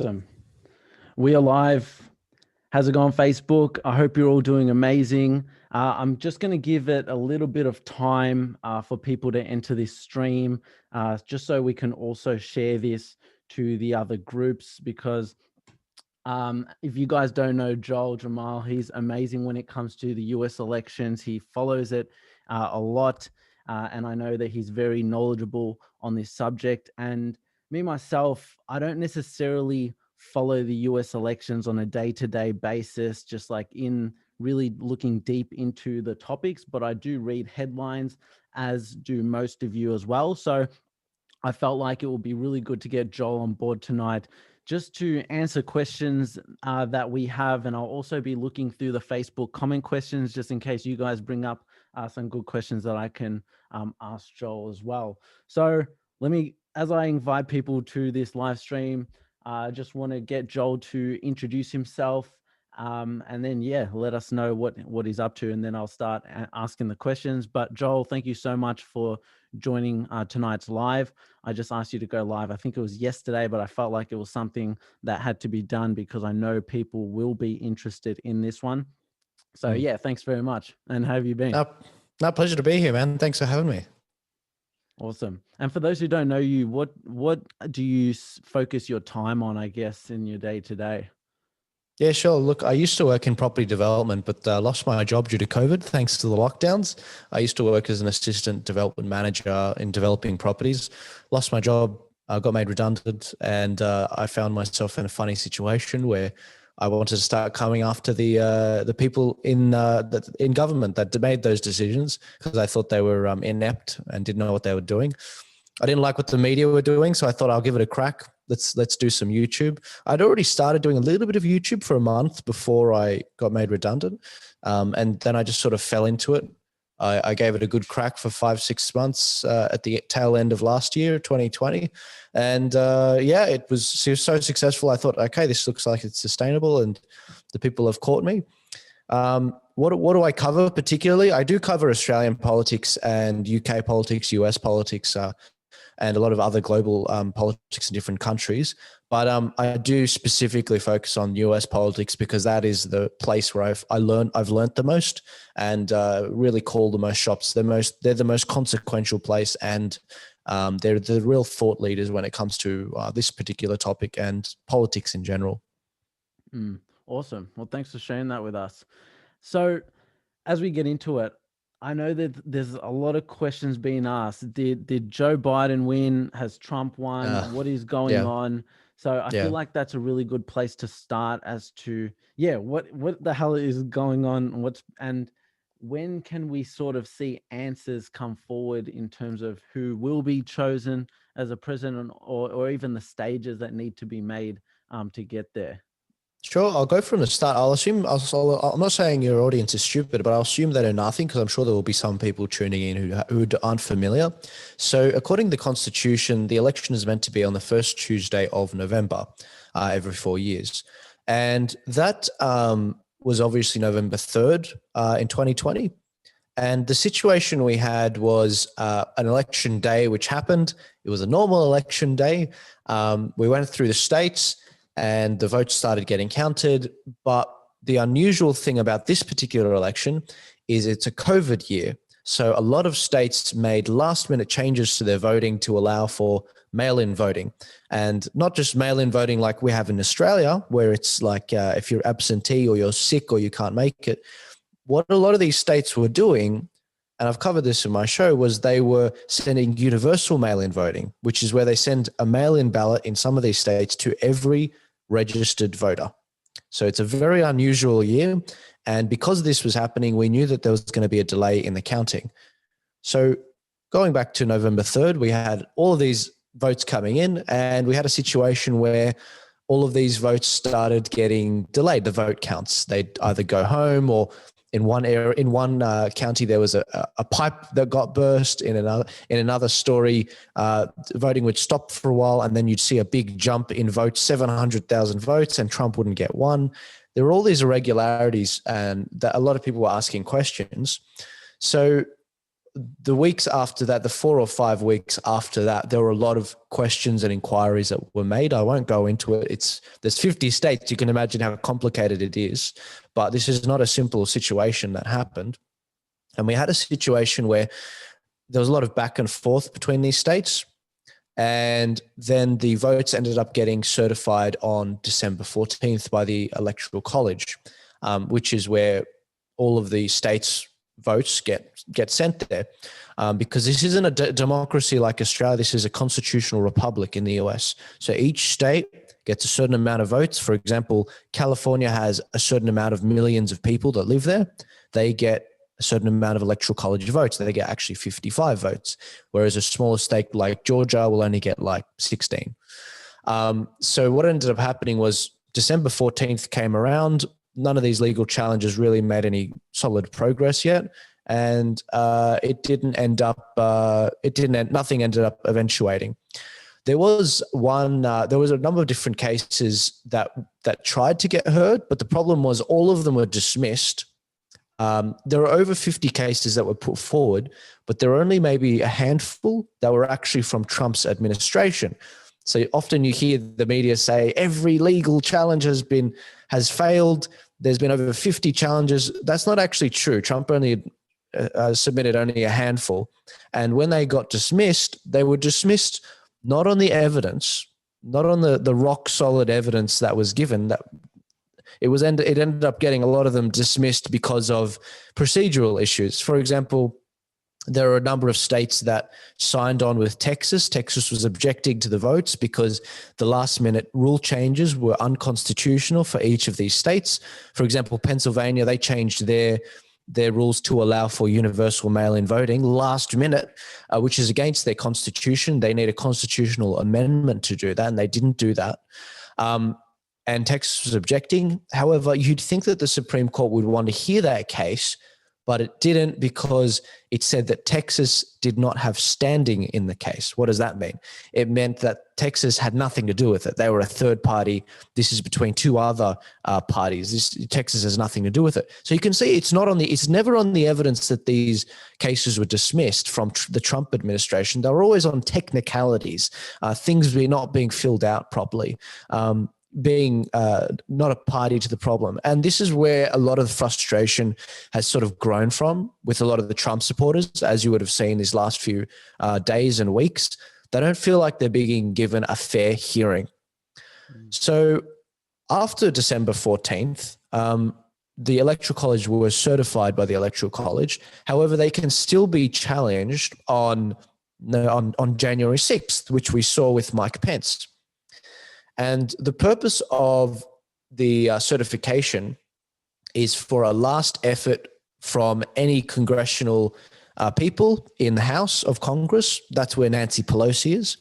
Awesome. We are live. How's it going, Facebook? I hope you're all doing amazing. I'm just going to give it a little bit of time for people to enter this stream, just so we can also share this to the other groups, because if you guys don't know Jammal, he's amazing when it comes to the US elections. He follows it a lot, and I know that he's very knowledgeable on this subject. And me, myself, I don't necessarily follow the US elections on a day-to-day basis, just like in really looking deep into the topics, but I do read headlines, as do most of you as well. So I felt like it would be really good to get Joel on board tonight just to answer questions that we have. And I'll also be looking through the Facebook comment questions just in case you guys bring up some good questions that I can ask Joel as well. So as I invite people to this live stream, I just want to get Joel to introduce himself. And then, let us know what he's up to. And then I'll start asking the questions. But Joel, thank you so much for joining tonight's live. I just asked you to go live. I think it was yesterday, but I felt like it was something that had to be done because I know people will be interested in this one. So thanks very much. And how have you been? No, pleasure to be here, man. Thanks for having me. Awesome. And for those who don't know you, what do you focus your time on, I guess, in your day to day? Yeah, sure. Look, I used to work in property development, but lost my job due to COVID thanks to the lockdowns. I used to work as an assistant development manager in developing properties. Lost my job, got made redundant, and I found myself in a funny situation where I wanted to start coming after the people in government that made those decisions, because I thought they were inept and didn't know what they were doing. I didn't like what the media were doing, so I thought I'll give it a crack. Let's do some YouTube. I'd already started doing a little bit of YouTube for a month before I got made redundant, and then I just sort of fell into it. I gave it a good crack for 5-6 months at the tail end of last year, 2020, and it was so successful. I thought, okay, this looks like it's sustainable, and the people have caught me. What do I cover particularly? I do cover Australian politics and UK politics, US politics, and a lot of other global politics in different countries. But I do specifically focus on US politics because that is the place where I've learned the most and really call the most shots. They're the most consequential place, and they're the real thought leaders when it comes to this particular topic and politics in general. Awesome. Well, thanks for sharing that with us. So as we get into it, I know that there's a lot of questions being asked. Did Joe Biden win? Has Trump won? What is going on? So I feel like that's a really good place to start as to, what the hell is going on? And when can we sort of see answers come forward in terms of who will be chosen as a president, or even the stages that need to be made to get there? Sure, I'll go from the start. I'm not saying your audience is stupid, but I'll assume they know nothing, because I'm sure there will be some people tuning in who aren't familiar. So according to the Constitution, the election is meant to be on the first Tuesday of November every 4 years. And that was obviously November 3rd in 2020. And the situation we had was an election day, which happened. It was a normal election day. We went through the states, and the votes started getting counted. But the unusual thing about this particular election is it's a COVID year. So a lot of states made last-minute changes to their voting to allow for mail-in voting. And not just mail-in voting like we have in Australia, where it's like if you're absentee or you're sick or you can't make it. What a lot of these states were doing, and I've covered this in my show, was they were sending universal mail-in voting, which is where they send a mail-in ballot in some of these states to every registered voter. So it's a very unusual year. And because this was happening, we knew that there was going to be a delay in the counting. So going back to November 3rd, we had all of these votes coming in, and we had a situation where all of these votes started getting delayed, the vote counts. They'd either go home, or in one area, in one county, there was a pipe that got burst. In another story, voting would stop for a while, and then you'd see a big jump in votes, 700,000 votes, and Trump wouldn't get one. There were all these irregularities, and that a lot of people were asking questions. So the weeks after that, the 4 or 5 weeks after that, there were a lot of questions and inquiries that were made. I won't go into it. There's 50 states. You can imagine how complicated it is, but this is not a simple situation that happened. And we had a situation where there was a lot of back and forth between these states. And then the votes ended up getting certified on December 14th by the Electoral College, which is where all of the states' votes get sent there, because this isn't a democracy like Australia. This is a constitutional republic in the US. So each state gets a certain amount of votes. For example, California has a certain amount of millions of people that live there. They get a certain amount of electoral college votes. They get actually 55 votes, whereas a smaller state like Georgia will only get like 16. So what ended up happening was December 14th came around. None of these legal challenges really made any solid progress yet. And nothing ended up eventuating. There was a number of different cases that tried to get heard, but the problem was all of them were dismissed. There were over 50 cases that were put forward, but there were only maybe a handful that were actually from Trump's administration. So often you hear the media say every legal challenge has failed. There's been over 50 challenges. That's not actually true. Trump only submitted only a handful. And when they got dismissed, they were dismissed not on the evidence, not on the rock solid evidence that was given. That it ended up getting a lot of them dismissed because of procedural issues. For example, there are a number of states that signed on with Texas. Texas was objecting to the votes because the last minute rule changes were unconstitutional for each of these states. For example, Pennsylvania, they changed their rules to allow for universal mail-in voting last minute, which is against their constitution. They need a constitutional amendment to do that, and they didn't do that. And Texas was objecting. However, you'd think that the Supreme Court would want to hear that case, but it didn't, because it said that Texas did not have standing in the case. What does that mean? It meant that Texas had nothing to do with it. They were a third party. This is between two other parties. Texas has nothing to do with it. So you can see it's never on the evidence that these cases were dismissed from the Trump administration. They were always on technicalities, things not being filled out properly. Being not a party to the problem. And this is where a lot of the frustration has sort of grown from with a lot of the Trump supporters, as you would have seen these last few days and weeks. They don't feel like they're being given a fair hearing. So after December 14th, the Electoral College was certified by the Electoral College. However, they can still be challenged on January 6th, which we saw with Mike Pence. And the purpose of the certification is for a last effort from any congressional people in the House of Congress. That's where Nancy Pelosi is.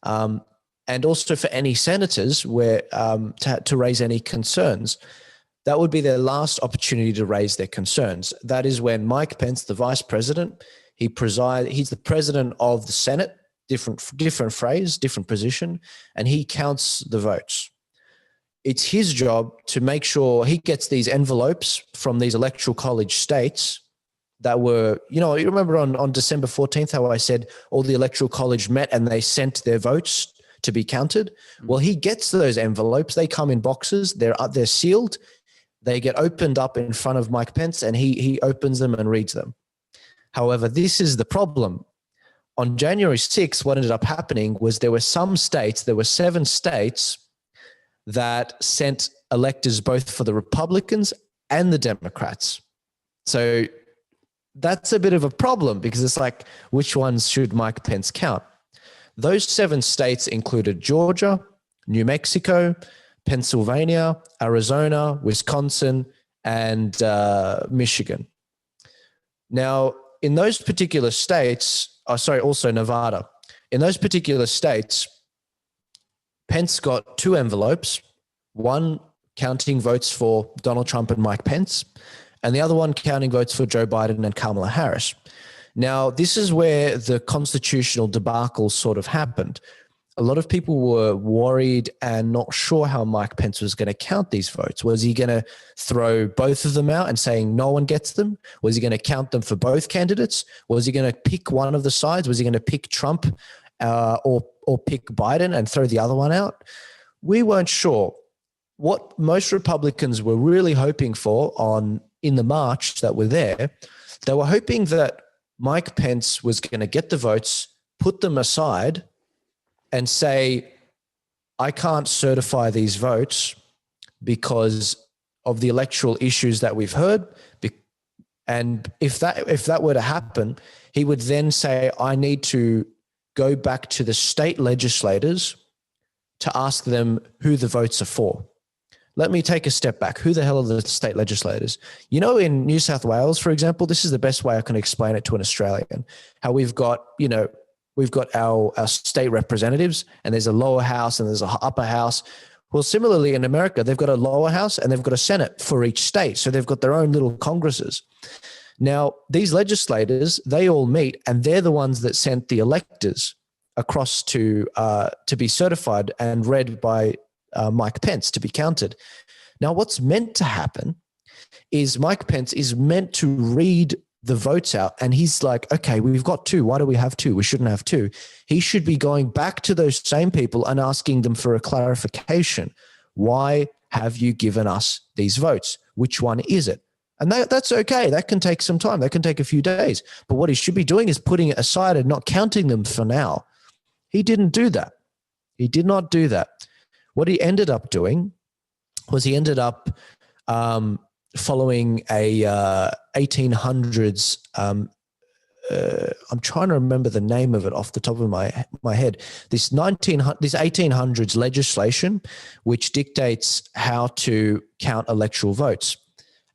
And also for any senators to raise any concerns. That would be their last opportunity to raise their concerns. That is when Mike Pence, the vice president, he's the president of the Senate, different phrase, different position, and he counts the votes. It's his job to make sure he gets these envelopes from these electoral college states that were, you remember on December 14th how I said all the electoral college met and they sent their votes to be counted? Well, he gets those envelopes. They come in boxes. They're sealed. They get opened up in front of Mike Pence, and he opens them and reads them. However, this is the problem. On January 6th, what ended up happening was there were 7 states that sent electors both for the Republicans and the Democrats. So that's a bit of a problem, because it's like, which ones should Mike Pence count? Those 7 states included Georgia, New Mexico, Pennsylvania, Arizona, Wisconsin, and Michigan. Now, in those particular states, also Nevada. In those particular states, Pence got 2 envelopes, one counting votes for Donald Trump and Mike Pence, and the other one counting votes for Joe Biden and Kamala Harris. Now, this is where the constitutional debacle sort of happened. a lot of people were worried and not sure how Mike Pence was going to count these votes. Was he going to throw both of them out and saying no one gets them? Was he going to count them for both candidates? Was he going to pick one of the sides? Was he going to pick Trump or pick Biden and throw the other one out? We weren't sure. What most Republicans were really hoping for in the March that were there, they were hoping that Mike Pence was going to get the votes, put them aside, and say, I can't certify these votes because of the electoral issues that we've heard. And if that were to happen, he would then say, I need to go back to the state legislators to ask them who the votes are for. Let me take a step back. Who the hell are the state legislators? You know, in New South Wales, for example, this is the best way I can explain it to an Australian, how we've got our state representatives, and there's a lower house and there's an upper house. Well, similarly in America, they've got a lower house and they've got a Senate for each state. So they've got their own little congresses. Now, these legislators, they all meet, and they're the ones that sent the electors across to be certified and read by Mike Pence to be counted. Now, what's meant to happen is Mike Pence is meant to read the votes out, and he's like, okay, we've got two. Why do we have two? We shouldn't have two. He should be going back to those same people and asking them for a clarification. Why have you given us these votes? Which one is it? And that's okay. That can take some time. That can take a few days. But what he should be doing is putting it aside and not counting them for now. He didn't do that. He did not do that. What he ended up doing was he ended up following a 1800s. I'm trying to remember the name of it off the top of my head. This 1800s legislation, which dictates how to count electoral votes,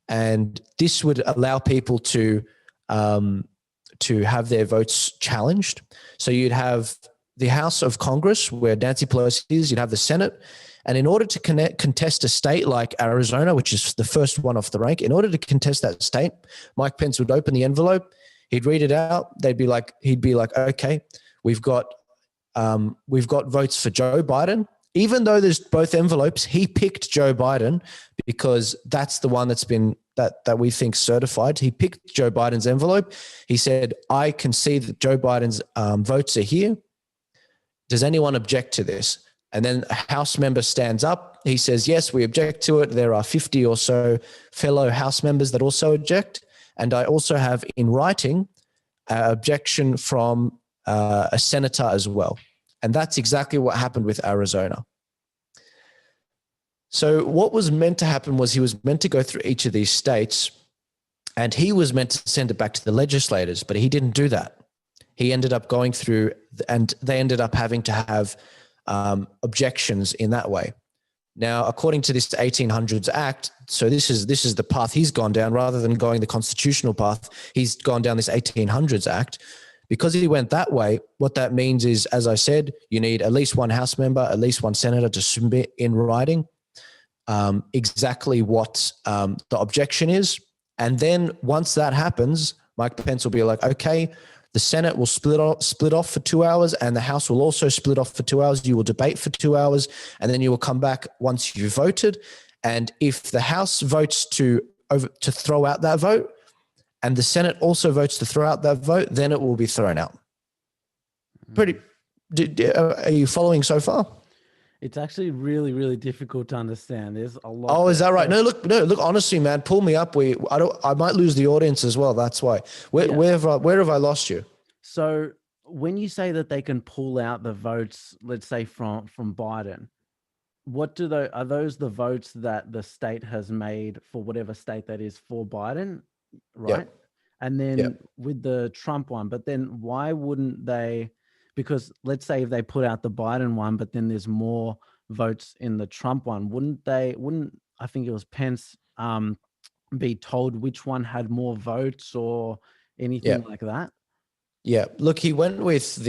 and this would allow people to have their votes challenged. So you'd have the House of Congress, where Nancy Pelosi is. You'd have the Senate. And in order to contest a state like Arizona, which is the first one off the rank, in order to contest that state, Mike Pence would open the envelope. He'd read it out. He'd be like, okay, we've got votes for Joe Biden. Even though there's both envelopes, he picked Joe Biden because that's the one that's been that we think certified. He picked Joe Biden's envelope. He said, I can see that Joe Biden's votes are here. Does anyone object to this? And then a House member stands up. He says, yes, we object to it. There are 50 or so fellow House members that also object. And I also have in writing objection from a senator as well. And that's exactly what happened with Arizona. So what was meant to happen was he was meant to go through each of these states, and he was meant to send it back to the legislators, but he didn't do that. He ended up going through, and they ended up having to have objections in that way. Now, according to this 1800s Act, so this is the path he's gone down rather than going the constitutional path. He's gone down this 1800s Act. Because he went that way, what that means is, as I said, you need at least one House member, at least one senator to submit in writing exactly what the objection is. And then once that happens, Mike Pence will be like, okay, the Senate will split off for 2 hours, and the House will also split off for 2 hours. You will debate for 2 hours, and then you will come back once you've voted. And if the House votes to throw out that vote, and the Senate also votes to throw out that vote, then it will be thrown out. Are you following so far? It's actually really, really difficult to understand. There's a lot. Oh, is that right? No, look. Honestly, man, pull me up. I might lose the audience as well. That's why. Where have I lost you? So when you say that they can pull out the votes, let's say from Biden, are those the votes that the state has made for whatever state that is for Biden, right? Yep. And then with the Trump one, but then why wouldn't they? Because let's say if they put out the Biden one, but then there's more votes in the Trump one, wouldn't I think it was Pence be told which one had more votes or anything like that? Yeah. Look, he went with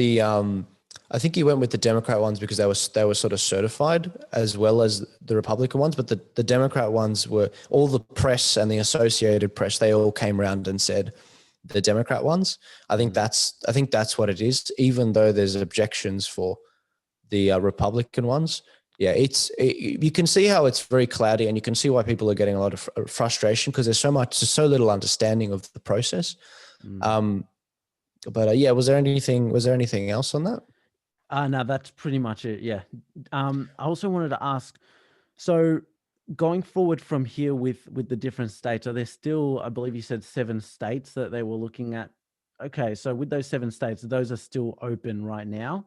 I think he went with the Democrat ones because they were sort of certified as well as the Republican ones. But the Democrat ones were, all the press and the Associated Press, they all came around and said the Democrat ones. I think that's what it is, even though there's objections for the Republican ones. Yeah, you can see how it's very cloudy, and you can see why people are getting a lot of frustration because there's so little understanding of the process. But yeah, was there anything else on that? No, that's pretty much it. Yeah. I also wanted to ask, so going forward from here with the different states, are there still, I believe you said 7 states that they were looking at? Okay, so with those 7 states, those are still open right now?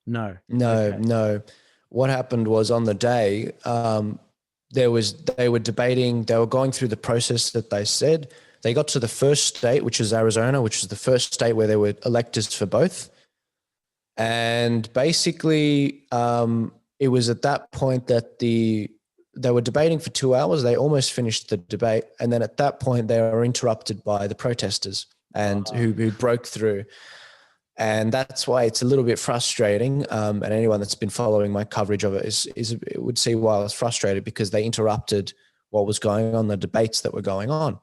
No. No, Okay. no. What happened was on the day, they were debating, they were going through the process that they said. They got to the first state, which is Arizona, which is the first state where there were electors for both. And basically, it was at that point that they were debating for 2 hours. They almost finished the debate. And then at that point, they were interrupted by the protesters and who broke through. And that's why it's a little bit frustrating. And anyone that's been following my coverage of it would see why I was frustrated, because they interrupted what was going on, the debates that were going on.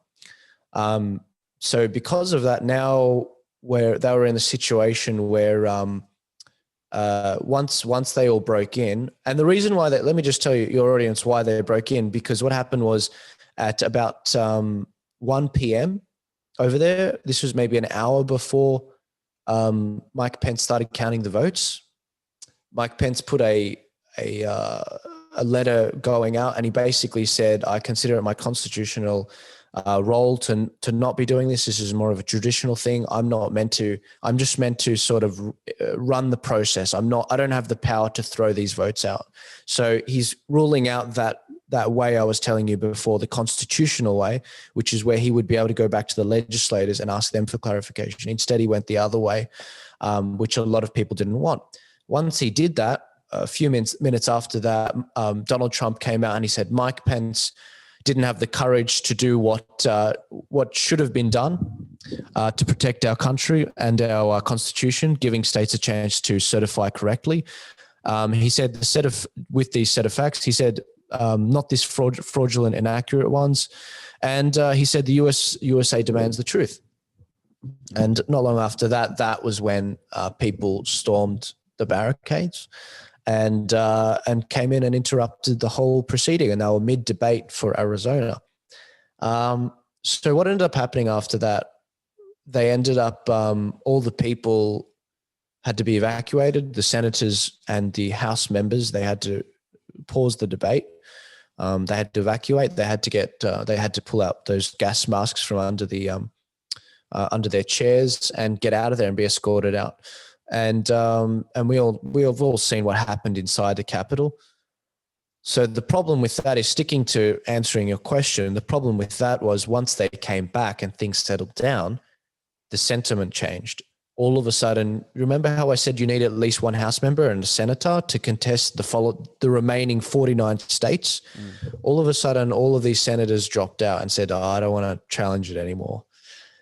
So because of that, now where they were in a situation where once they all broke in, and the reason why let me just tell you, your audience, why they broke in, because what happened was at about 1 p.m. over there, this was maybe an hour before Mike Pence started counting the votes. Mike Pence put a letter going out, and he basically said, I consider it my constitutional role to not be doing this. This is more of a traditional thing. I'm just meant to sort of run the process. I don't have the power to throw these votes out. So he's ruling out that way I was telling you before, the constitutional way, which is where he would be able to go back to the legislators and ask them for clarification. Instead, he went the other way, which a lot of people didn't want. Once he did that, a few minutes after that, Donald Trump came out and he said Mike Pence didn't have the courage to do what should have been done to protect our country and our constitution, giving states a chance to certify correctly. He said with these set of facts, he said not this fraudulent, inaccurate ones, and he said the USA demands the truth. And not long after that, that was when people stormed the barricades and came in and interrupted the whole proceeding, and they were mid-debate for Arizona. So what ended up happening after that, they ended up, all the people had to be evacuated, the senators and the House members, they had to pause the debate. They had to evacuate. They had to pull out those gas masks from under their chairs and get out of there and be escorted out. And we have all seen what happened inside the Capitol. So the problem with that is, sticking to answering your question, the problem with that was once they came back and things settled down, the sentiment changed. All of a sudden, remember how I said you need at least one House member and a senator to contest the remaining 49 states? All of a sudden, all of these senators dropped out and said, I don't want to challenge it anymore.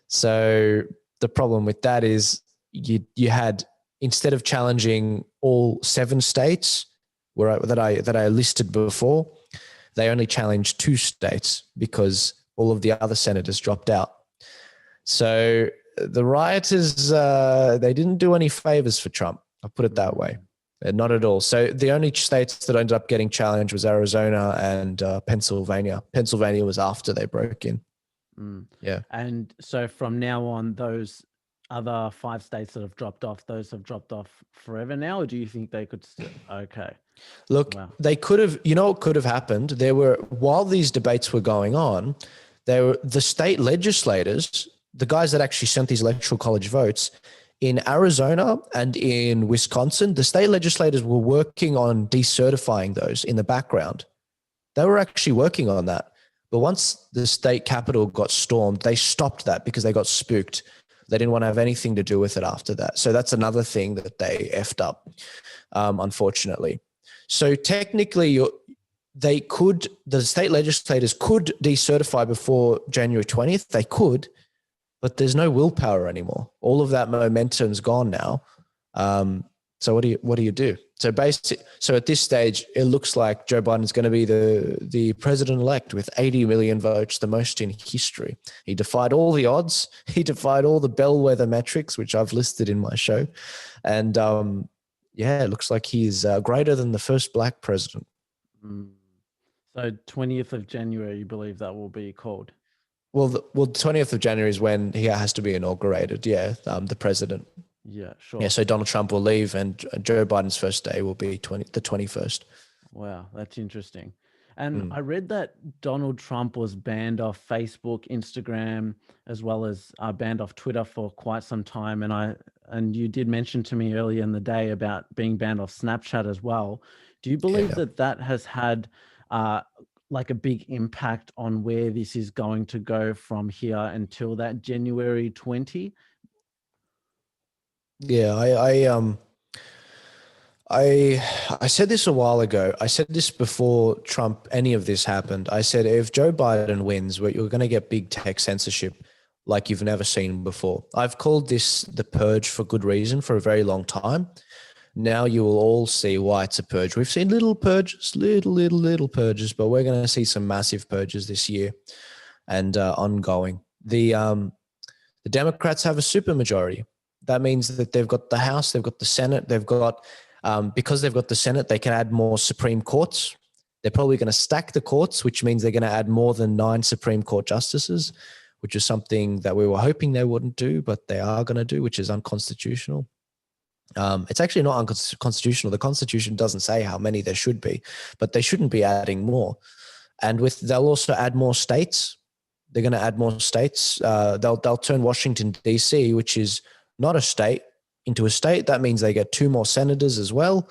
So the problem with that is you had, instead of challenging all 7 states that I listed before, they only challenged 2 states because all of the other senators dropped out. So the rioters, they didn't do any favors for Trump. I'll put it that way. Not at all. So the only states that ended up getting challenged was Arizona and Pennsylvania. Pennsylvania was after they broke in. Yeah. And so from now on, those other 5 states that have dropped off, those have dropped off forever now, or do you think they could still? Okay. Look, They could have, what could have happened? While these debates were going on, the state legislators, the guys that actually sent these electoral college votes in Arizona and in Wisconsin, the state legislators were working on decertifying those in the background. They were actually working on that. But once the state capitol got stormed, they stopped that because they got spooked. They didn't want to have anything to do with it after that. So that's another thing that they effed up, unfortunately. So technically, the state legislators could decertify before January 20th. They could, but there's no willpower anymore. All of that momentum's gone now. So what do you do? So at this stage, it looks like Joe Biden's going to be the president-elect with 80 million votes, the most in history. He defied all the odds. He defied all the bellwether metrics, which I've listed in my show. And Yeah, it looks like he's greater than the first black president. Mm. So 20th of January, you believe that will be called? Well, the 20th of January is when he has to be inaugurated. Yeah, the president. Yeah, Yeah, sure. so Donald Trump will leave, and Joe Biden's first day will be the 21st. Wow, that's interesting. And Mm. I read that Donald Trump was banned off Facebook, Instagram, as well as banned off Twitter for quite some time. And you did mention to me earlier in the day about being banned off Snapchat as well. Do you believe Yeah. that that has had uh, like a big impact on where this is going to go from here until that January 20? Yeah, I said this a while ago. I said this before Trump, any of this happened. I said, if Joe Biden wins, you're going to get big tech censorship like you've never seen before. I've called this the purge for good reason for a very long time. Now you will all see why it's a purge. We've seen little purges, little purges, but we're going to see some massive purges this year and ongoing. The Democrats have a supermajority. That means that they've got the House, they've got the Senate, they've got, because they've got the Senate, they can add more Supreme Courts. They're probably going to stack the courts, which means they're going to add more than 9 Supreme Court justices, which is something that we were hoping they wouldn't do, but they are going to do, which is unconstitutional. It's actually not unconstitutional. The Constitution doesn't say how many there should be, but they shouldn't be adding more. And they'll also add more states. They're going to add more states. They'll turn Washington D.C., which is not a state, into a state. That means they get 2 more senators as well.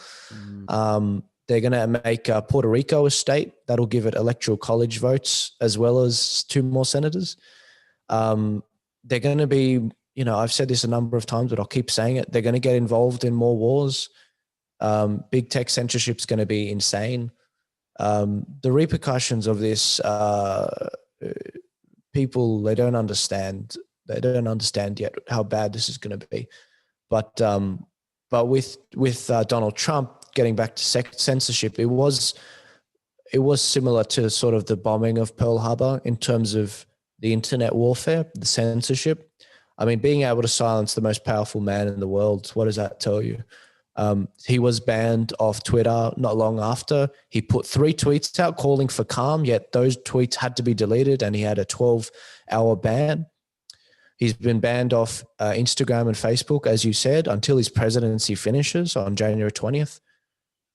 They're going to make Puerto Rico a state. That'll give it electoral college votes as well as 2 more senators. They're going to be, I've said this a number of times, but I'll keep saying it. They're going to get involved in more wars. Big tech censorship is going to be insane. The repercussions of this, people, they don't understand. They don't understand yet how bad this is going to be. But with Donald Trump, getting back to censorship, it was similar to sort of the bombing of Pearl Harbor in terms of the internet warfare, the censorship. I mean, being able to silence the most powerful man in the world, what does that tell you? He was banned off Twitter not long after. He put 3 tweets out calling for calm, yet those tweets had to be deleted and he had a 12-hour ban. He's been banned off Instagram and Facebook, as you said, until his presidency finishes on January 20th.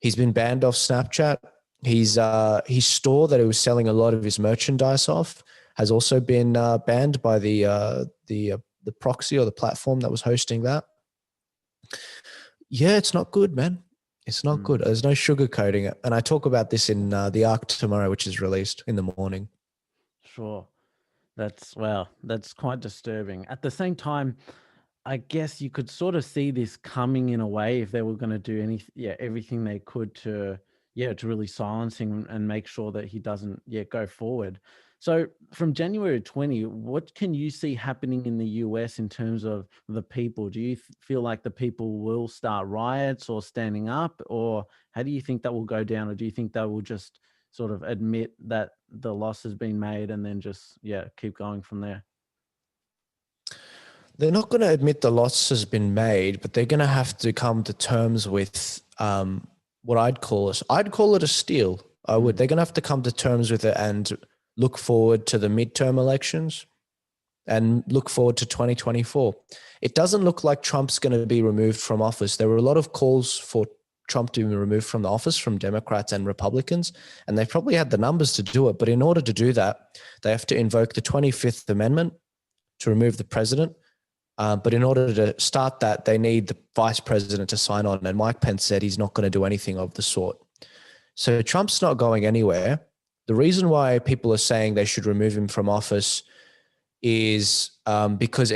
He's been banned off Snapchat. His store that he was selling a lot of his merchandise off has also been banned by the proxy or the platform that was hosting that. Yeah, it's not good, man. It's not good. There's no sugarcoating it. And I talk about this in the Arc tomorrow, which is released in the morning. Sure. That's quite disturbing. At the same time, I guess you could sort of see this coming in a way if they were going to do everything they could to really silence him and make sure that he doesn't go forward. So from January 20, what can you see happening in the US in terms of the people? Do you feel like the people will start riots or standing up, or how do you think that will go down? Or do you think they will just sort of admit that the loss has been made and then just keep going from there? They're not going to admit the loss has been made, but they're going to have to come to terms with what I'd call it a steal. I would. They're going to have to come to terms with it and look forward to the midterm elections and look forward to 2024. It doesn't look like Trump's going to be removed from office. There were a lot of calls for Trump to be removed from the office from Democrats and Republicans, and they probably had the numbers to do it. But in order to do that, they have to invoke the 25th Amendment to remove the president. But in order to start that, they need the vice president to sign on. And Mike Pence said he's not going to do anything of the sort. So Trump's not going anywhere. The reason why people are saying they should remove him from office is because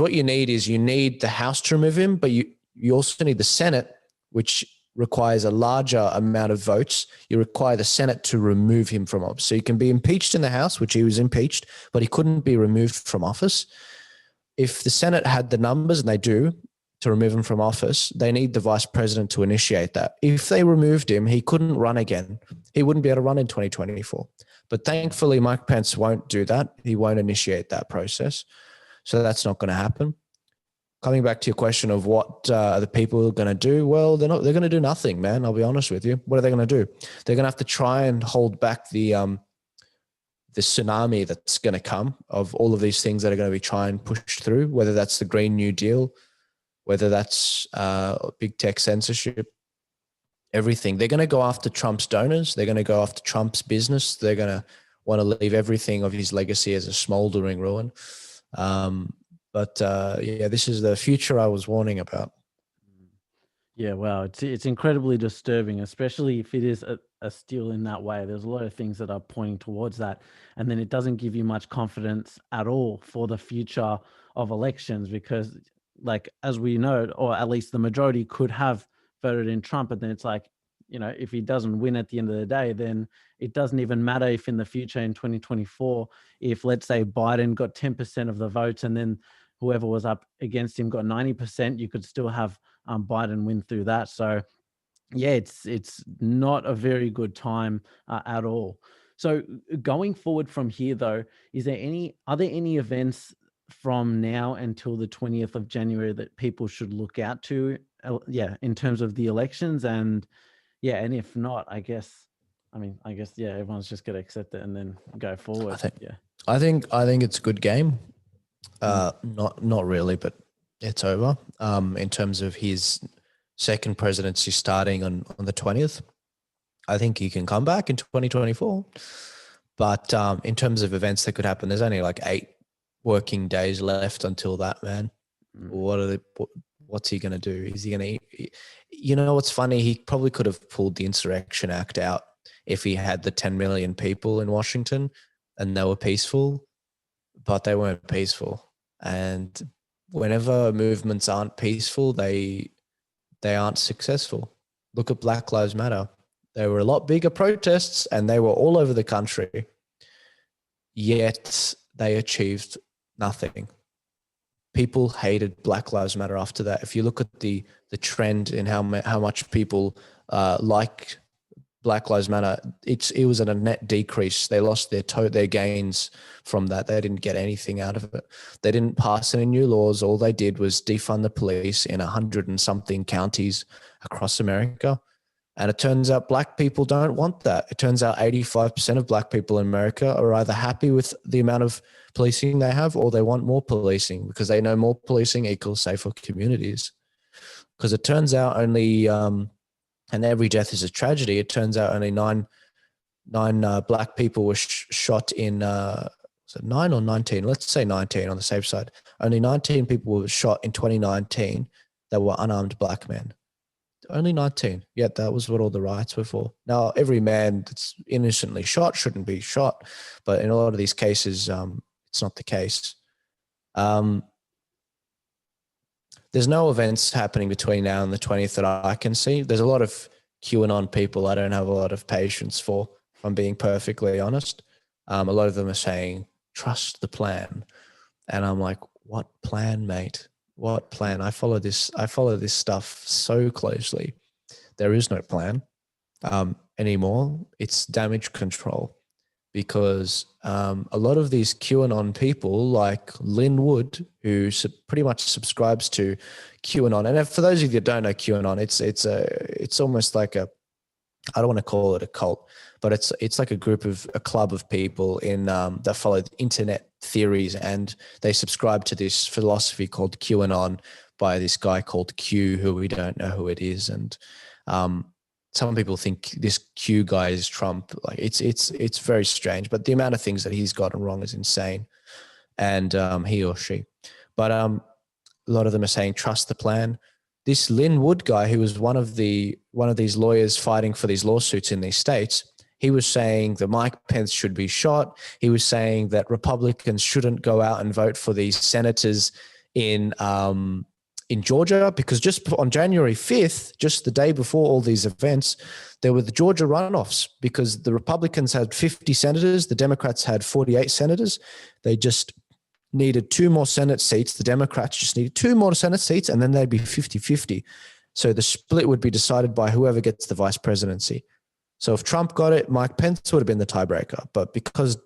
what you need is you need the House to remove him, but you also need the Senate, which requires a larger amount of votes. You require the Senate to remove him from office. So you can be impeached in the House, which he was impeached, but he couldn't be removed from office. If the Senate had the numbers, and they do, to remove him from office, they need the vice president to initiate that. If they removed him, he couldn't run again. He wouldn't be able to run in 2024. But thankfully, Mike Pence won't do that. He won't initiate that process. So that's not going to happen. coming back to your question of what are the people going to do? Well, they're going to do nothing, man. I'll be honest with you. What are they going to do? They're going to have to try and hold back the tsunami that's going to come of all of these things that are going to be trying pushed through, whether that's the Green New Deal, whether that's big tech censorship, everything. They're going to go after Trump's donors. They're going to go after Trump's business. They're going to want to leave everything of his legacy as a smoldering ruin. Yeah, this is the future I was warning about. Yeah, wow, it's incredibly disturbing, especially if it is a steal in that way. There's a lot of things that are pointing towards that, and then it doesn't give you much confidence at all for the future of elections because, like, as we know, or at least the majority could have voted in Trump, and then it's like, if he doesn't win at the end of the day, then it doesn't even matter if in the future in 2024, if let's say Biden got 10% of the votes and then whoever was up against him got 90%, you could still have Biden win through that. So yeah, it's not a very good time at all. So going forward from here though, are there any events from now until the 20th of January that people should look out to, in terms of the elections? And if not, I guess, everyone's just got to accept it and then go forward. I think it's a good game. Not really, but it's over. In terms of his second presidency starting on the 20th, I think he can come back in 2024. But in terms of events that could happen, there's only like 8 working days left until that, man. What's he going to do? Is he going to, what's funny? He probably could have pulled the Insurrection Act out if he had the 10 million people in Washington and they were peaceful, but they weren't peaceful. And whenever movements aren't peaceful, they aren't successful. Look at Black Lives Matter. There were a lot bigger protests and they were all over the country, yet they achieved nothing. People hated Black Lives Matter after that. If you look at the trend in how much people like Black Lives Matter, it was at a net decrease. They lost their gains from that. They didn't get anything out of it. They didn't pass any new laws. All they did was defund the police in 100 and something counties across America. And it turns out Black people don't want that. It turns out 85% of Black people in America are either happy with the amount of policing they have or they want more policing because they know more policing equals safer communities. Because it turns out only, and every death is a tragedy, it turns out only nine Black people were shot in, was it 9 or 19? Let's say 19 on the safe side. Only 19 people were shot in 2019 that were unarmed Black men. Only 19. Yet that was what all the riots were for. Now, every man that's innocently shot shouldn't be shot, but in a lot of these cases, it's not the case. There's no events happening between now and the 20th that I can see. There's a lot of QAnon people I don't have a lot of patience for, if I'm being perfectly honest. A lot of them are saying, trust the plan. And I'm like, what plan, mate? What plan? I follow this stuff so closely. There is no plan anymore. It's damage control because a lot of these QAnon people like Lynn Wood, who pretty much subscribes to QAnon. And for those of you that don't know QAnon, it's almost like I don't want to call it a cult, but it's like a club of people that follow internet theories, and they subscribe to this philosophy called QAnon by this guy called Q, who we don't know who it is. And some people think this Q guy is Trump. Like it's very strange, but the amount of things that he's gotten wrong is insane, and he or she. But a lot of them are saying trust the plan. This Lynn Wood guy, who was one of these lawyers fighting for these lawsuits in these states, he was saying that Mike Pence should be shot. He was saying that Republicans shouldn't go out and vote for these senators in Georgia, because just on January 5th, just the day before all these events, there were the Georgia runoffs because the Republicans had 50 senators, the Democrats had 48 senators. They just needed 2 more Senate seats. The Democrats just needed 2 more Senate seats, and then they'd be 50-50. So the split would be decided by whoever gets the vice presidency. So if Trump got it, Mike Pence would have been the tiebreaker. But because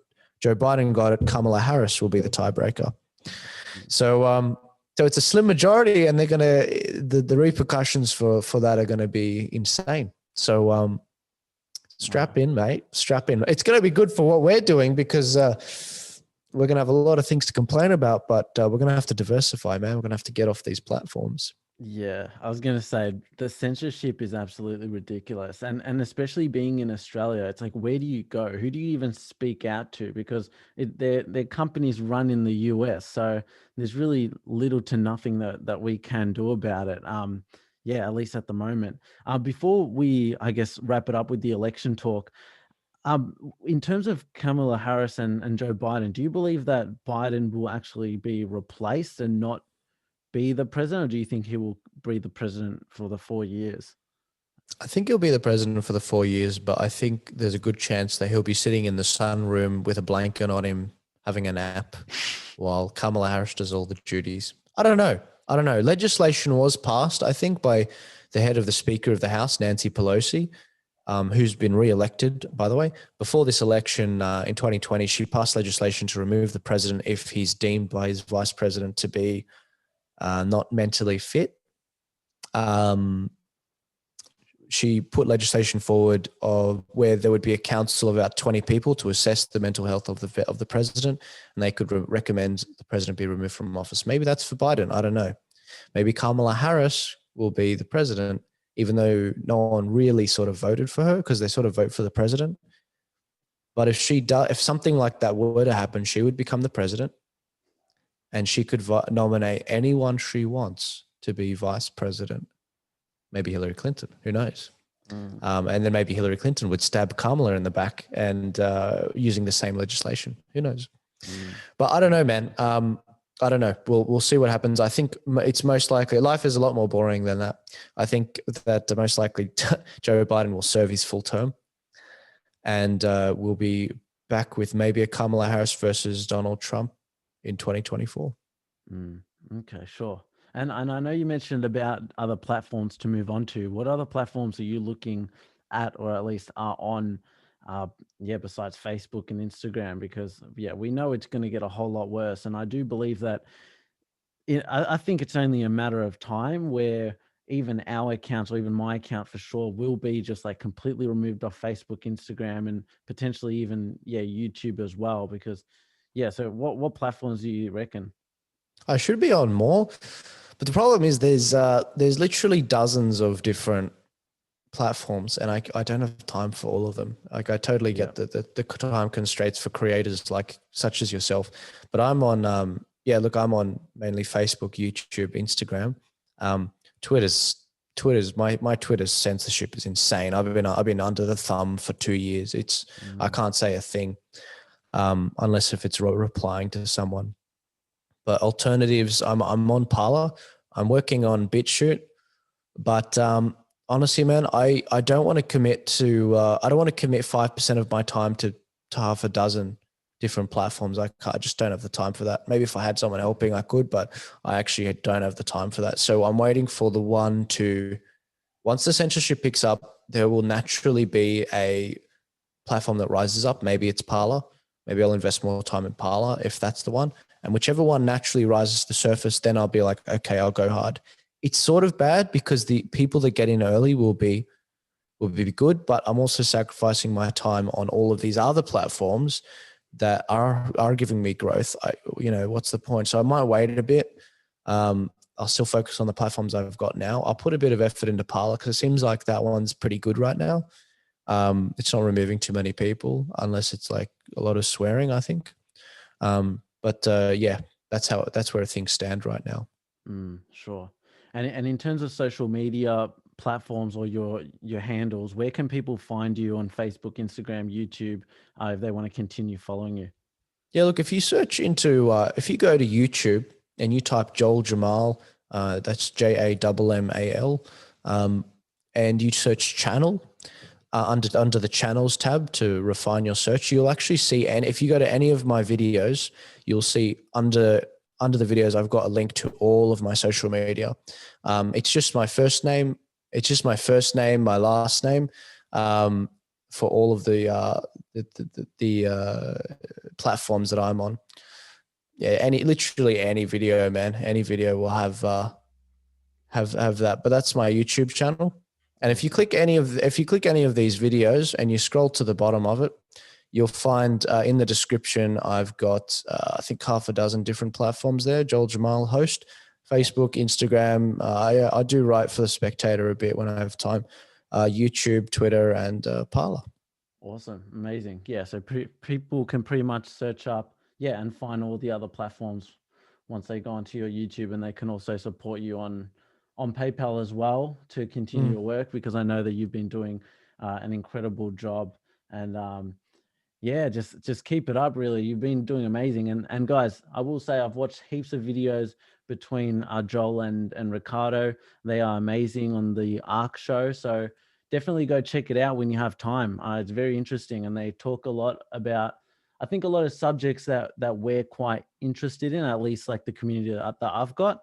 Joe Biden got it, Kamala Harris will be the tiebreaker. So So it's a slim majority, and they're gonna the repercussions for that are gonna be insane. So strap in, mate. Strap in. It's gonna be good for what we're doing because we're gonna have a lot of things to complain about, but we're gonna have to diversify, man. We're gonna have to get off these platforms. Yeah, I was gonna say the censorship is absolutely ridiculous, and especially being in Australia, it's like where do you go? Who do you even speak out to? Because their companies run in the US, so there's really little to nothing that we can do about it. Yeah, at least at the moment. Before we, I guess, wrap it up with the election talk, in terms of Kamala Harris and Joe Biden, do you believe that Biden will actually be replaced and not be the president, or do you think he will be the president for the 4 years? I think he'll be the president for the 4 years, but I think there's a good chance that he'll be sitting in the sunroom with a blanket on him, having a nap, while Kamala Harris does all the duties. I don't know. Legislation was passed, I think, by the head of the Speaker of the House, Nancy Pelosi, who's been re-elected, by the way. Before this election in 2020, she passed legislation to remove the president if he's deemed by his vice president to be not mentally fit. She put legislation forward of where there would be a council of about 20 people to assess the mental health of the president, and they could recommend the president be removed from office. Maybe that's for Biden. I don't know. Maybe Kamala Harris will be the president, even though no one really sort of voted for her because they sort of vote for the president. But if something like that were to happen, she would become the president, and she could nominate anyone she wants to be vice president. Maybe Hillary Clinton, who knows? And then maybe Hillary Clinton would stab Kamala in the back and using the same legislation. Who knows? But I don't know, man. I don't know. We'll see what happens. I think it's most likely life is a lot more boring than that. I think that most likely Joe Biden will serve his full term, and we'll be back with maybe a Kamala Harris versus Donald Trump in 2024. Okay, sure. And I know you mentioned about other platforms to move on to. What other platforms are you looking at, or at least are on? Besides Facebook and Instagram, because we know it's going to get a whole lot worse. And I do believe that I think it's only a matter of time where even our accounts, or even my account for sure, will be just like completely removed off Facebook, Instagram, and potentially even YouTube as well. Because so what platforms do you reckon? I should be on more, but the problem is there's literally dozens of different platforms, and I don't have time for all of them. Like I totally get the time constraints for creators like such as yourself, but I'm on I'm on mainly Facebook, YouTube, Instagram. Twitter's my Twitter's censorship is insane. I've been under the thumb for 2 years. I can't say a thing unless if it's replying to someone. But alternatives, I'm on Parler. I'm working on BitChute, but honestly, man, I don't want to commit to I don't want to commit 5% of my time to half a dozen different platforms. I just don't have the time for that. Maybe if I had someone helping, I could, but I actually don't have the time for that. So I'm waiting for the once the censorship picks up, there will naturally be a platform that rises up. Maybe it's Parler. Maybe I'll invest more time in Parler if that's the one. And whichever one naturally rises to the surface, then I'll be like, okay, I'll go hard. It's sort of bad because the people that get in early will be good, but I'm also sacrificing my time on all of these other platforms that are giving me growth. What's the point? So I might wait a bit. I'll still focus on the platforms I've got now. I'll put a bit of effort into Parler because it seems like that one's pretty good right now. It's not removing too many people unless it's like a lot of swearing, I think. But that's where things stand right now. Sure. And in terms of social media platforms or your handles, where can people find you on Facebook, Instagram, YouTube, if they want to continue following you? Yeah, look, if you search into, if you go to YouTube and you type Joel Jammal, that's JAMMAL, and you search channel under the channels tab to refine your search, you'll actually see, and if you go to any of my videos, you'll see under the videos, I've got a link to all of my social media. It's just my first name. It's just my first name, my last name, for all of the platforms that I'm on. Yeah, literally any video, man. Any video will have that. But that's my YouTube channel. And if you click any of these videos and you scroll to the bottom of it, you'll find in the description I've got I think half a dozen different platforms there. Joel Jammal host, Facebook, Instagram. I do write for the Spectator a bit when I have time. YouTube, Twitter, and Parler. Awesome. Amazing. Yeah. So people can pretty much search up, and find all the other platforms once they go onto your YouTube, and they can also support you on PayPal as well to continue your work, because I know that you've been doing an incredible job. And just keep it up. Really, you've been doing amazing. And guys, I will say I've watched heaps of videos between Joel and Ricardo. They are amazing on the ARC show. So definitely go check it out when you have time. It's very interesting, and they talk a lot about, I think, a lot of subjects that we're quite interested in, at least like the community that I've got.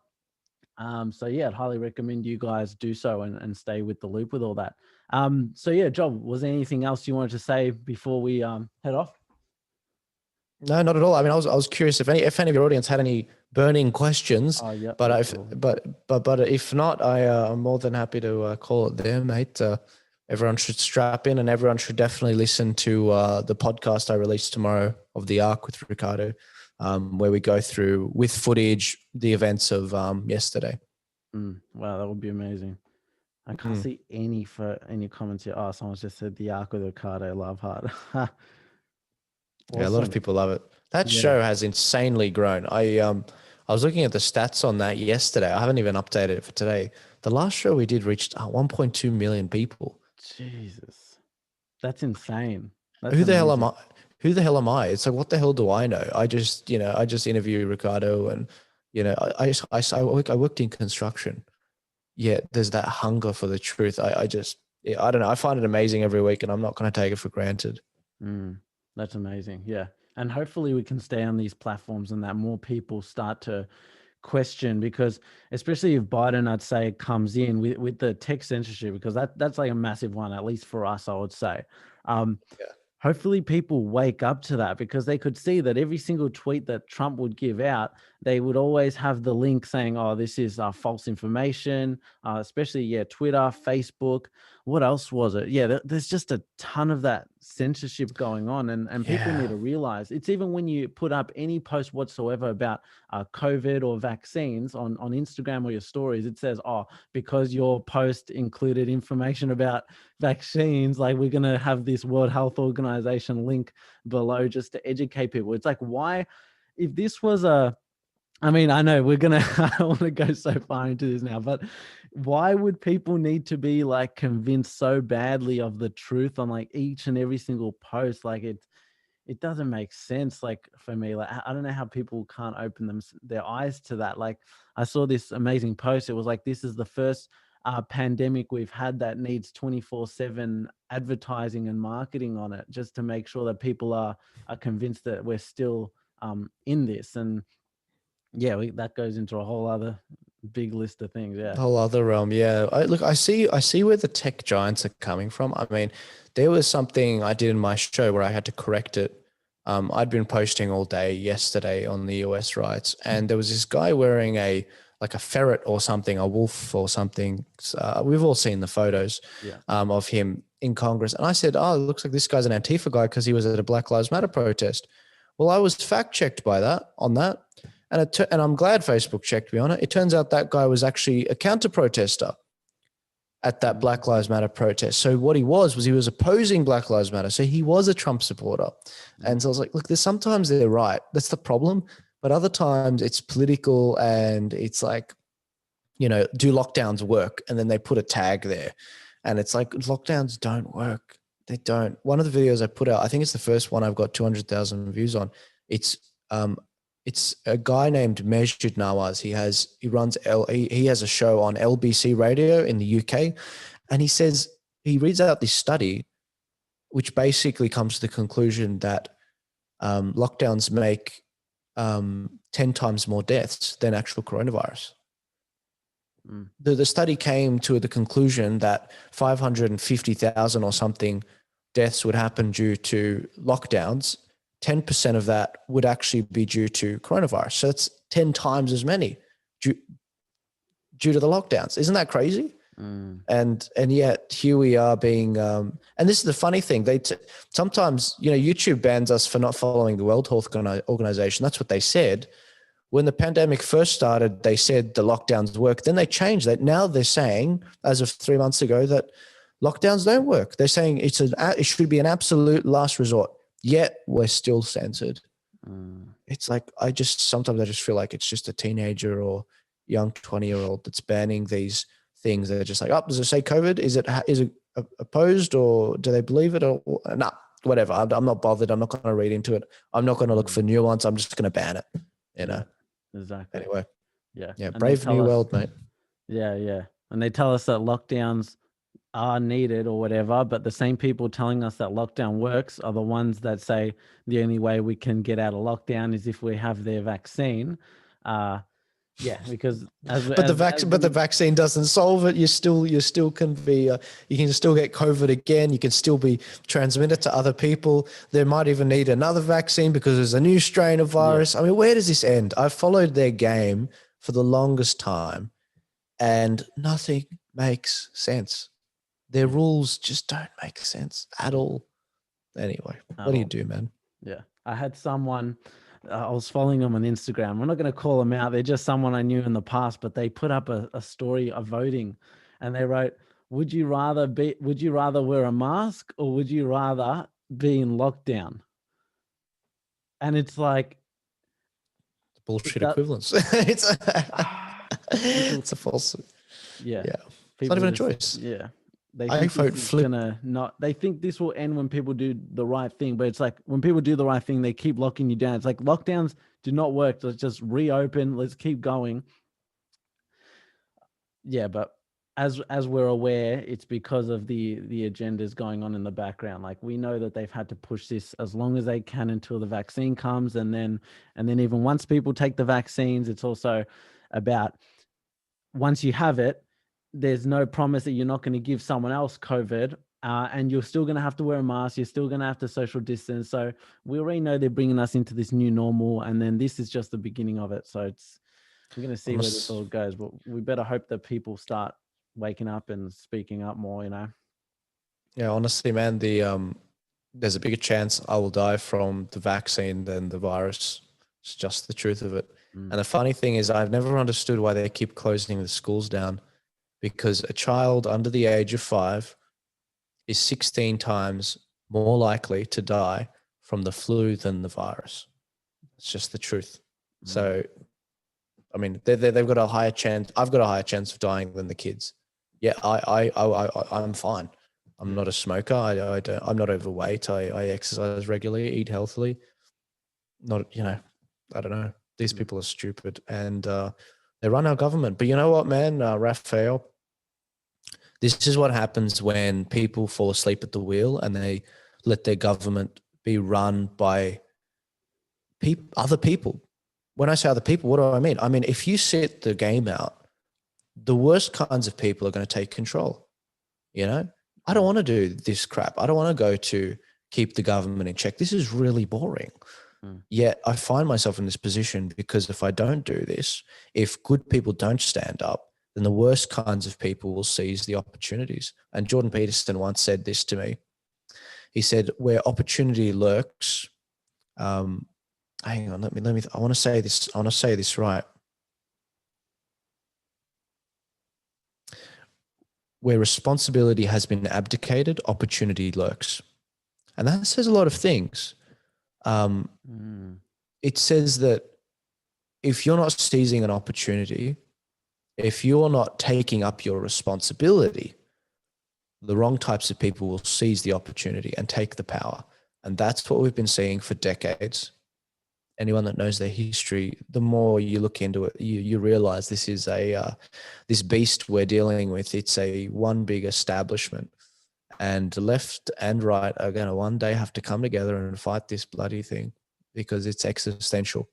So I'd highly recommend you guys do so and stay with the loop with all that. Joel, was there anything else you wanted to say before we head off? No, not at all. I mean, I was curious if any of your audience had any burning questions. Oh yeah, but if not, I'm more than happy to call it there, mate. Everyone should strap in, and everyone should definitely listen to the podcast I release tomorrow of the ARC with Ricardo, where we go through with footage the events of yesterday. Wow, that would be amazing. I can't see any comments here. Oh, someone's just said the ARC with Ricardo, love hard. Awesome. Yeah, a lot of people love it. That show has insanely grown. I was looking at the stats on that yesterday. I haven't even updated it for today. The last show we did reached 1.2 million people. Jesus, that's insane. Who the hell am I? Who the hell am I? It's like, what the hell do I know? I just interview Ricardo, and I worked in construction. Yeah, there's that hunger for the truth. I don't know. I find it amazing every week, and I'm not going to take it for granted. That's amazing. Yeah. And hopefully we can stay on these platforms, and that more people start to question, because especially if Biden, I'd say, comes in with the tech censorship, because that's like a massive one, at least for us, I would say. Hopefully people wake up to that, because they could see that every single tweet that Trump would give out, they would always have the link saying, oh, this is false information, especially, Twitter, Facebook. What else was it? There's just a ton of that censorship going on, and people need to realize it's, even when you put up any post whatsoever about COVID or vaccines on Instagram or your stories, it says, oh, because your post included information about vaccines, like, we're going to have this World Health Organization link below just to educate people. It's like, why, if this was I mean, I know we're going to, I don't want to go so far into this now, but why would people need to be like convinced so badly of the truth on like each and every single post? Like, it doesn't make sense. Like, for me, like, I don't know how people can't open their eyes to that. Like, I saw this amazing post. It was like, this is the first pandemic we've had that needs 24/7 advertising and marketing on it, just to make sure that people are convinced that we're still in this. And that goes into a whole other big list of things. A whole other realm. Yeah. I see where the tech giants are coming from. I mean, there was something I did in my show where I had to correct it. I'd been posting all day yesterday on the US riots, and there was this guy wearing a ferret or something, a wolf or something. We've all seen the photos of him in Congress. And I said, oh, it looks like this guy's an Antifa guy because he was at a Black Lives Matter protest. Well, I was fact checked on that. And I'm glad Facebook checked me on it. It turns out that guy was actually a counter protester at that Black Lives Matter protest. So what he was he was opposing Black Lives Matter. So he was a Trump supporter. And so I was like, look, sometimes they're right. That's the problem. But other times it's political, and it's like, do lockdowns work? And then they put a tag there. And it's like, lockdowns don't work. They don't. One of the videos I put out, I think it's the first one I've got 200,000 views on. It's a guy named Measured Nawaz. He has a show on LBC radio in the UK, and he reads out this study, which basically comes to the conclusion that lockdowns make 10 times more deaths than actual coronavirus. The study came to the conclusion that 550,000 or something deaths would happen due to lockdowns, 10% of that would actually be due to coronavirus. So it's 10 times as many due to the lockdowns. Isn't that crazy? And yet here we are being, and this is the funny thing. Sometimes, YouTube bans us for not following the World Health Organization. That's what they said. When the pandemic first started, they said the lockdowns work. Then they changed that. Now they're saying, as of 3 months ago, that lockdowns don't work. They're saying it should be an absolute last resort. Yet we're still censored. It's like, sometimes I just feel like it's just a teenager or young 20-year-old that's banning these things. They're just like, oh, does it say COVID? Is it opposed, or do they believe it? Or nah, whatever. I'm not bothered. I'm not going to read into it. I'm not going to look for nuance. I'm just going to ban it. Exactly. Anyway, yeah. yeah. And Brave new world, mate. Yeah. And they tell us that lockdowns are needed or whatever, but the same people telling us that lockdown works are the ones that say the only way we can get out of lockdown is if we have their vaccine. Because the vaccine doesn't solve it. You still can be you can still get COVID again. You can still be transmitted to other people. They might even need another vaccine because there's a new strain of virus. I mean, where does this end? I've followed their game for the longest time, and nothing makes sense. Their rules just don't make sense at all. Anyway, what do you do, man? Yeah. I had someone, I was following them on Instagram. I'm not going to call them out. They're just someone I knew in the past, but they put up a story of voting, and they wrote, would you rather wear a mask, or would you rather be in lockdown? And it's like bullshit equivalence. It's a false. Yeah. It's not even a choice. Yeah. They I think vote this is flip. they think this will end when people do the right thing, but it's like when people do the right thing, they keep locking you down. It's like lockdowns do not work. Let's just reopen. Let's keep going. Yeah, but as we're aware, it's because of the agendas going on in the background. Like, we know that they've had to push this as long as they can until the vaccine comes, and then even once people take the vaccines, it's also about, once you have it, there's no promise that you're not going to give someone else COVID, and you're still going to have to wear a mask. You're still going to have to social distance. So we already know they're bringing us into this new normal, and then this is just the beginning of it. So we're going to see where this all goes, but we better hope that people start waking up and speaking up more, Yeah, honestly, man, there's a bigger chance I will die from the vaccine than the virus. It's just the truth of it. And the funny thing is, I've never understood why they keep closing the schools down, because a child under the age of 5 is 16 times more likely to die from the flu than the virus. It's just the truth. So, I mean, they've got a higher chance. I've got a higher chance of dying than the kids. Yeah, I'm fine. I'm not a smoker. I'm not overweight. I exercise regularly, eat healthily. Not, I don't know. These people are stupid, and they run our government. But you know what, man, Raphael, this is what happens when people fall asleep at the wheel and they let their government be run by other people. When I say other people, what do I mean? I mean, if you sit the game out, the worst kinds of people are going to take control. I don't want to do this crap. I don't want to go to keep the government in check. This is really boring. Yet I find myself in this position because if I don't do this, if good people don't stand up, then the worst kinds of people will seize the opportunities. And Jordan Peterson once said this to me. He said, where opportunity lurks, hang on, let me, I want to say this right. Where responsibility has been abdicated, opportunity lurks. And that says a lot of things. It says that if you're not seizing an opportunity, if you're not taking up your responsibility, the wrong types of people will seize the opportunity and take the power. And that's what we've been seeing for decades. Anyone that knows their history, the more you look into it, you realize this is this beast we're dealing with. It's a one big establishment, and left and right are going to one day have to come together and fight this bloody thing because it's existential.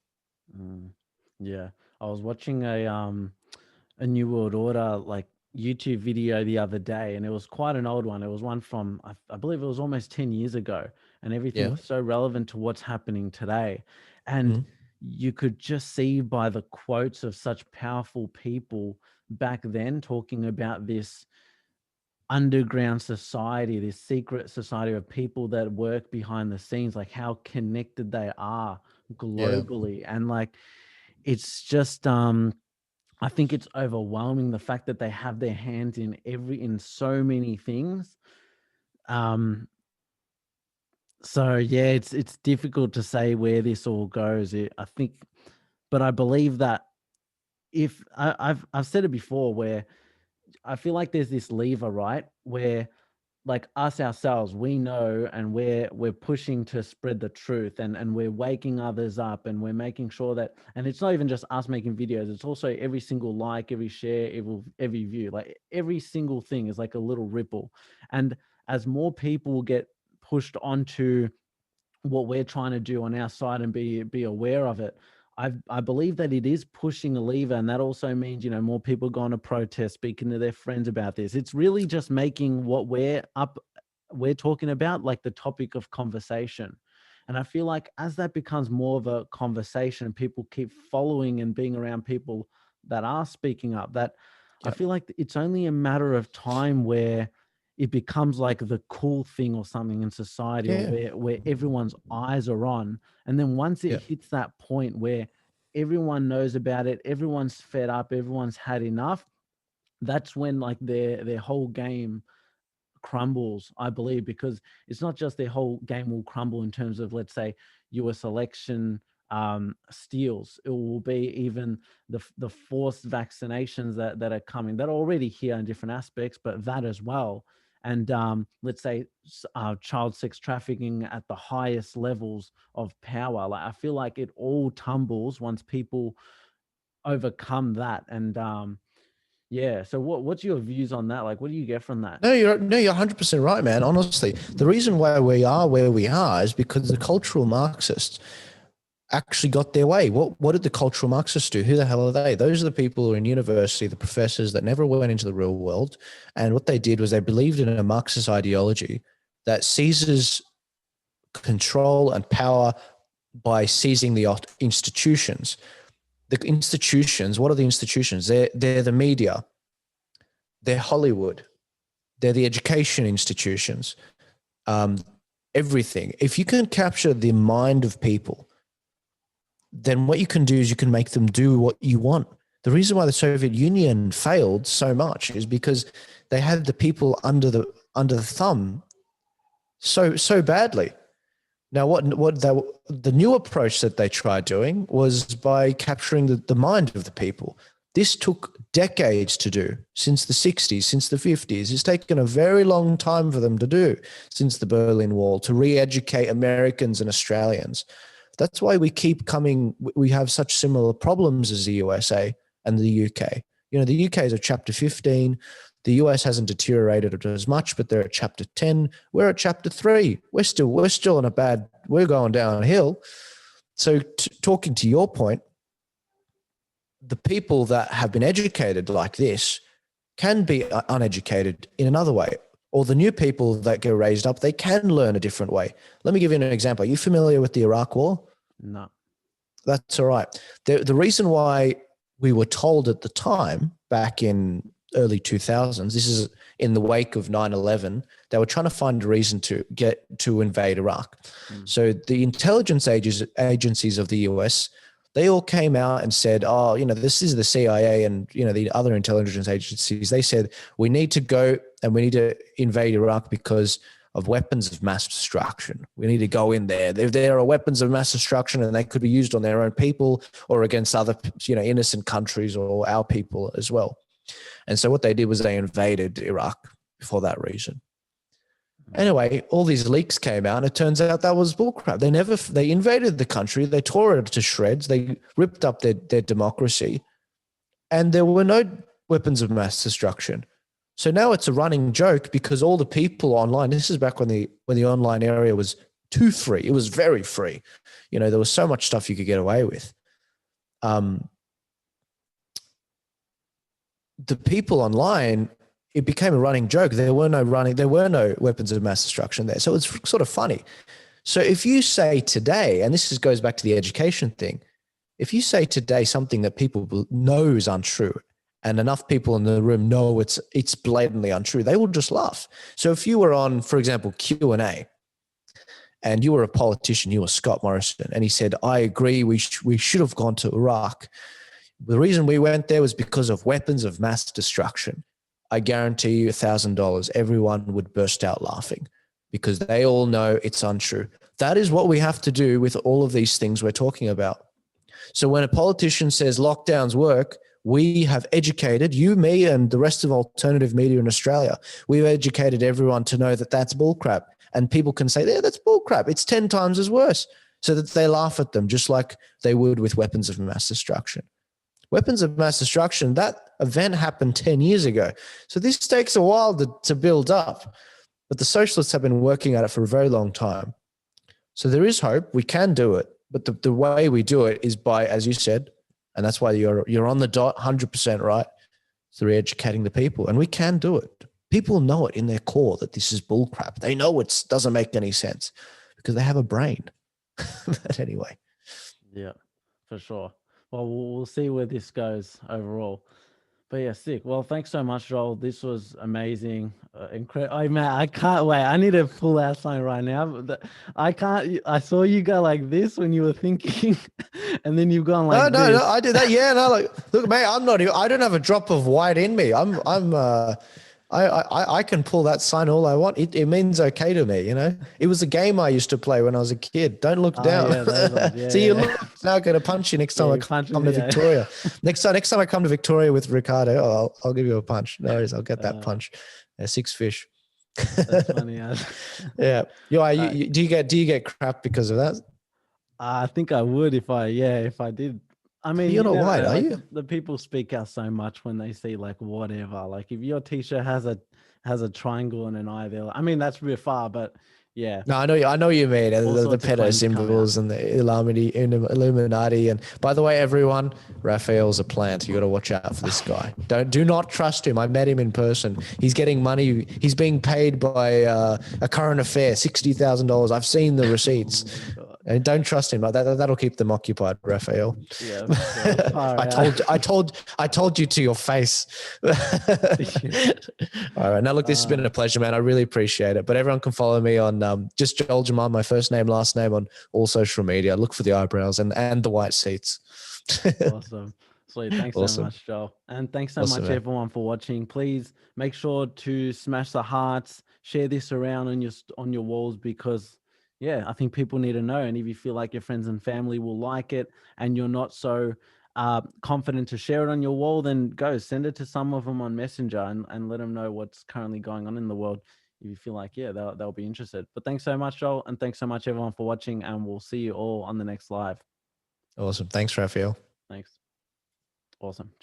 Yeah, I was watching a New World Order like YouTube video the other day, and it was quite an old one. It was one from I believe it was almost 10 years ago, and everything Yeah. was so relevant to what's happening today. And Mhm. you could just see by the quotes of such powerful people back then talking about this underground society, this secret society of people that work behind the scenes, like how connected they are Yeah. globally. And like, it's just, I think it's overwhelming the fact that they have their hands in so many things. Um, so yeah, it's difficult to say where this all goes. I think, but I believe that if I've said it before, where I feel like there's this lever, right, where like us ourselves, we know, and we're pushing to spread the truth, and we're waking others up, and we're making sure that, and it's not even just us making videos, it's also every single like, every share, every view, like every single thing is like a little ripple. And as more people get pushed onto what we're trying to do on our side and be aware of it, I believe that it is pushing a lever, and that also means, more people going to protest, speaking to their friends about this. It's really just making what we're talking about like the topic of conversation. And I feel like as that becomes more of a conversation, people keep following and being around people that are speaking up, that I Yeah. feel like it's only a matter of time where it becomes like the cool thing or something in society, or Yeah. where everyone's eyes are on. And then once it Yeah. hits that point where everyone knows about it, everyone's fed up, everyone's had enough, that's when like their whole game crumbles, I believe, because it's not just their whole game will crumble in terms of, let's say, US election steals. It will be even the forced vaccinations that are coming, that are already here in different aspects, but that as well. And let's say child sex trafficking at the highest levels of power. Like I feel like it all tumbles once people overcome that. And yeah, so what's your views on that? Like, what do you get from that? No, you're 100% right, man. Honestly, the reason why we are where we are is because the cultural Marxists actually got their way. What did the cultural Marxists do? Who the hell are they? Those are the people who are in university, the professors that never went into the real world. And what they did was they believed in a Marxist ideology that seizes control and power by seizing the institutions. The institutions, what are the institutions? They're the media, they're Hollywood, they're the education institutions, um, everything. If you can capture the mind of people, then what you can do is you can make them do what you want. The reason why the Soviet Union failed so much is because they had the people under the thumb so badly. Now, the new approach that they tried doing was by capturing the mind of the people. This took decades to do, since the 60s, since the 50s. It's taken a very long time for them to do, since the Berlin Wall, to re-educate Americans and Australians. That's why we have such similar problems as the USA and the UK. The UK is a chapter 15. The US hasn't deteriorated as much, but they're at chapter 10. We're at chapter 3. We're still we're going downhill. So talking to your point, the people that have been educated like this can be uneducated in another way. Or the new people that get raised up, they can learn a different way. Let me give you an example. Are you familiar with the Iraq War? No. That's all right. The reason why we were told at the time, back in early 2000s, this is in the wake of 9/11, they were trying to find a reason to invade Iraq. So the intelligence agencies of the US, they all came out and said, oh, this is the CIA and, the other intelligence agencies. They said, we need to go and we need to invade Iraq because of weapons of mass destruction. We need to go in there. If there are weapons of mass destruction and they could be used on their own people or against other, innocent countries or our people as well. And so what they did was they invaded Iraq for that reason. Anyway, all these leaks came out and it turns out that was bullcrap. They invaded the country. They tore it to shreds. They ripped up their democracy and there were no weapons of mass destruction. So now it's a running joke because all the people online, this is back when the online area was too free. It was very free. There was so much stuff you could get away with. The people online, it became a running joke. There were no weapons of mass destruction there. So it's sort of funny. So if you say today, and goes back to the education thing, if you say today something that people know is untrue, and enough people in the room know it's blatantly untrue, they will just laugh. So if you were on, for example, Q&A, and you were a politician, you were Scott Morrison, and he said, I agree, we should have gone to Iraq. The reason we went there was because of weapons of mass destruction. I guarantee you $1,000, everyone would burst out laughing because they all know it's untrue. That is what we have to do with all of these things we're talking about. So when a politician says lockdowns work, we have educated you, me, and the rest of alternative media in Australia. We've educated everyone to know that that's bullcrap. And people can say, yeah, that's bullcrap. It's 10 times as worse. So that they laugh at them just like they would with weapons of mass destruction. Weapons of mass destruction, that event happened 10 years ago. So this takes a while to build up. But the socialists have been working at it for a very long time. So there is hope. We can do it. But the way we do it is by, as you said, and that's why you're on the dot, 100% right, through educating the people. And we can do it. People know it in their core that this is bullcrap. They know it doesn't make any sense because they have a brain. But anyway. Yeah, for sure. Well, we'll see where this goes overall. But yeah, sick. Well, thanks so much, Joel. This was amazing. Incredible. Oh, man, I can't wait. I need to pull out something right now. I can't. I saw you go like this when you were thinking, and then you've gone like this. No, I did that. Yeah, no, like, look, mate, I don't have a drop of white in me. I can pull that sign all I want. It means okay to me, you know. It was a game I used to play when I was a kid. Don't look down. Yeah, so you look now. I'm going to punch you next time I come to Victoria. Next time I come to Victoria with Ricardo, I'll give you a punch. No worries, I'll get that punch. 6 fish. That's funny. Yeah. Do you get crap because of that? I think I would if I did. I mean, you're not white, are you? The people speak out so much when they see like whatever. Like if your t-shirt has a triangle and an eye there, I mean that's real far, but yeah. No, I know you mean the pedo symbols and the Illuminati. And by the way, everyone, Raphael's a plant. You got to watch out for this guy. Do not trust him. I met him in person. He's getting money. He's being paid by a current affair, $60,000. I've seen the receipts. And don't trust him. That'll keep them occupied, Raphael. Yeah. I told you to your face. All right. Now look, this has been a pleasure, man. I really appreciate it. But everyone can follow me on just Joel Jammal, my first name, last name on all social media. Look for the eyebrows and the white seats. Awesome. Sweet. Thanks so much, Joel. And thanks so much, everyone, for watching. Please make sure to smash the hearts, share this around on your walls because yeah, I think people need to know. And if you feel like your friends and family will like it and you're not so confident to share it on your wall, then go send it to some of them on Messenger and let them know what's currently going on in the world. If you feel like, yeah, they'll be interested. But thanks so much, Joel. And thanks so much, everyone, for watching. And we'll see you all on the next live. Awesome. Thanks, Raphael. Thanks. Awesome. Just